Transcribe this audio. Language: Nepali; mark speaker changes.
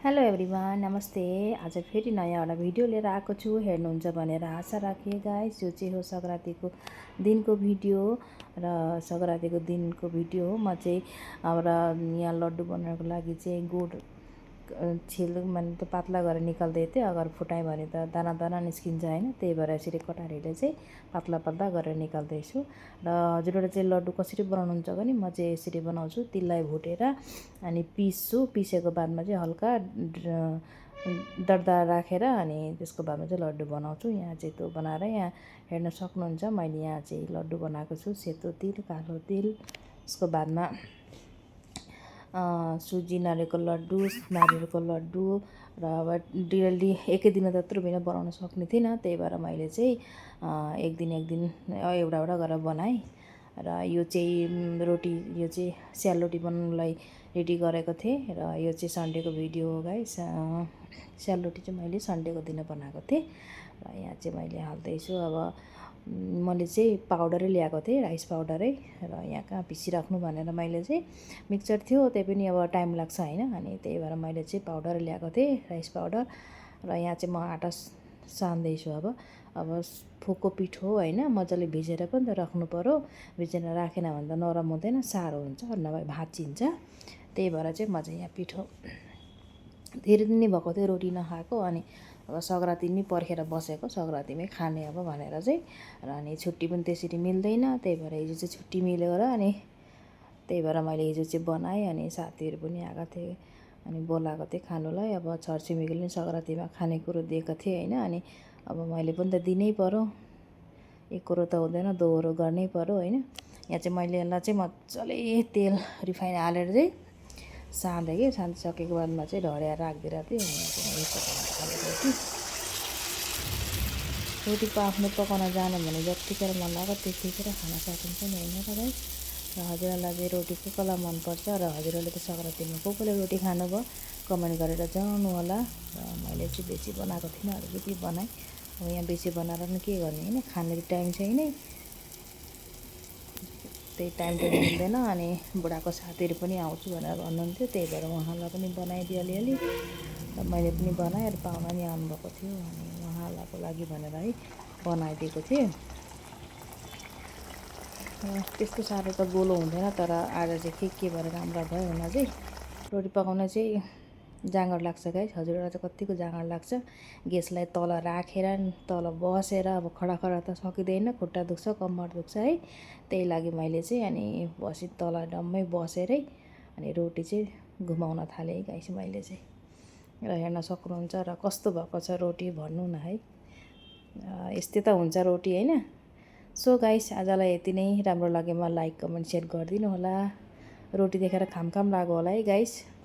Speaker 1: हेलो एभ्रिवान, नमस्ते। आज फेरि नयाँ एउटा भिडियो लिएर आएको छु। हेर्नुहुन्छ भनेर आशा राखेँ गाइस। यो चाहिँ हो सङ्क्रान्तिको दिनको भिडियो र सङ्क्रान्तिको दिनको भिडियो हो। म चाहिँ हाम्रा यहाँ लड्डु बनाउनको लागि चाहिँ गुड माने त पातला गरेर निकाल्दै थिएँ। अगर फुटाएँ भने त दाना दाना निस्किन्छ होइन, त्यही भएर यसरी कटारीले चाहिँ पातला पातला गरेर निकाल्दैछु। र हजुरहरूले चाहिँ लड्डु कसरी बनाउनुहुन्छ भने म चाहिँ यसरी बनाउँछु। तिललाई भुटेर अनि पिस्छु। पिसेको बादमा चाहिँ हल्का दर्दा राखेर अनि त्यसको बादमा चाहिँ लड्डु बनाउँछु। यहाँ चाहिँ त्यो बनाएर यहाँ हेर्न सक्नुहुन्छ। मैले यहाँ चाहिँ लड्डु बनाएको छु। सेतो तिल, कालो तिल, त्यसको बादमा सुजी नारियलको लड्डु र अब डेली एकै दिन त्यत्रो बिना बनाउन सक्ने थिइनँ। त्यही भएर मैले चाहिँ एक दिन एउटा गरेर बनाएँ। र यो चाहिँ रोटी, यो चाहिँ सेलरोटी बनाउनुलाई रेडी गरेको थिएँ। र यो चाहिँ सन्डेको भिडियो हो गाइस। सेलरोटी चाहिँ मैले सन्डेको दिन बनाएको थिएँ। र यहाँ चाहिँ मैले हाल्दैछु। अब मैले चाहिँ पाउडरै ल्याएको थिएँ, राइस पाउडरै। र यहाँ कहाँ पिसिराख्नु भनेर मैले चाहिँ मिक्सर थियो, त्यही पनि अब टाइम लाग्छ होइन, अनि त्यही भएर मैले चाहिँ पाउडर ल्याएको थिएँ, राइस पाउडर। र यहाँ चाहिँ म आटा सान्दैछु। अब फुको पिठो होइन, मजाले भिजेर पनि त राख्नु पऱ्यो। भिजेर राखेन भने त नरम हुँदैन, साह्रो हुन्छ, नभए भाँचिन्छ। त्यही भएर चाहिँ म चाहिँ यहाँ पिठो धेरै दिन नै भएको थियो रोटी नखाएको, अनि अब सङ्क्रान्ति नै पर्खेर बसेको, सङ्क्रान्तिमै खाने अब भनेर चाहिँ। र अनि छुट्टी पनि त्यसरी मिल्दैन, त्यही भएर हिजो चाहिँ छुट्टी मिल्यो र अनि त्यही भएर मैले हिजो चाहिँ बनाएँ। अनि साथीहरू पनि आएको थिए, अनि बोलाएको थिएँ खानुलाई। अब छरछिमेकीले पनि सङ्क्रान्तिमा खानेकुरो दिएको थिएँ होइन, अनि अब मैले पनि त दिनै पऱ्यो। एकरो त हुँदैन, दोहोरो गर्नै पऱ्यो होइन। यहाँ चाहिँ मैले यसलाई चाहिँ मजाले तेल रिफाइन हालेर चाहिँ साँधेँ कि, साँधिसकेको बादमा चाहिँ ढड्याएर राखिदिएर थिएँ। रोटी आफ्नो पकाउन जानु भने जतिखेर मन लाग्यो त्यतिखेर खान सकिन्छ नि होइन त गाइस। र हजुरहरूलाई चाहिँ रोटी को कोलाई मनपर्छ, र हजुरहरूले त सङ्क्रान्तिमा को कोले रोटी खानुभयो कमेन्ट गरेर जनाउनु होला। र मैले चाहिँ बेसी बनाएको थिइनँ, अलिकति बनाएँ। अब यहाँ बेसी बनाएर पनि के गर्ने होइन, खाने टाइम छैन, त्यही टाइम त मिल्दैन। अनि बुढाको साथीहरू पनि आउँछु भनेर भन्नुहुन्थ्यो, त्यही भएर उहाँलाई पनि बनाइदिएँ अलिअलि। र मैले पनि बनाएँ, र पाहुना नि आउनुभएको थियो, अनि उहाँहरूको लागि भनेर है बनाइदिएको थिएँ। त्यस्तो साह्रो त गोलो हुँदैन, तर आज चाहिँ के भएर राम्रो भयो हुन चाहिँ रोटी पकाउन चाहिँ जाँगर लाग्छ गाइस। हजुरहरूलाई चाहिँ कतिको जाँगर लाग्छ। ग्यासलाई तल राखेर तल बसेर, अब खडा त सकिँदैन, खुट्टा दुख्छ, कम्मर दुख्छ है। त्यही लागि मैले चाहिँ अनि तल डम्मै बसेरै अनि रोटी चाहिँ घुमाउन थालेँ गाइस मैले चाहिँ। र हेर्न सक्नुहुन्छ र कस्तो भएको छ रोटी भन्नु न है। यस्तै त हुन्छ रोटी होइन। सो गाइस, आजलाई यति नै। राम्रो लागेमा लाइक कमेन्ट सेयर गरिदिनु होला। रोटी देखेर खाम लाग्यो होला है गाइस।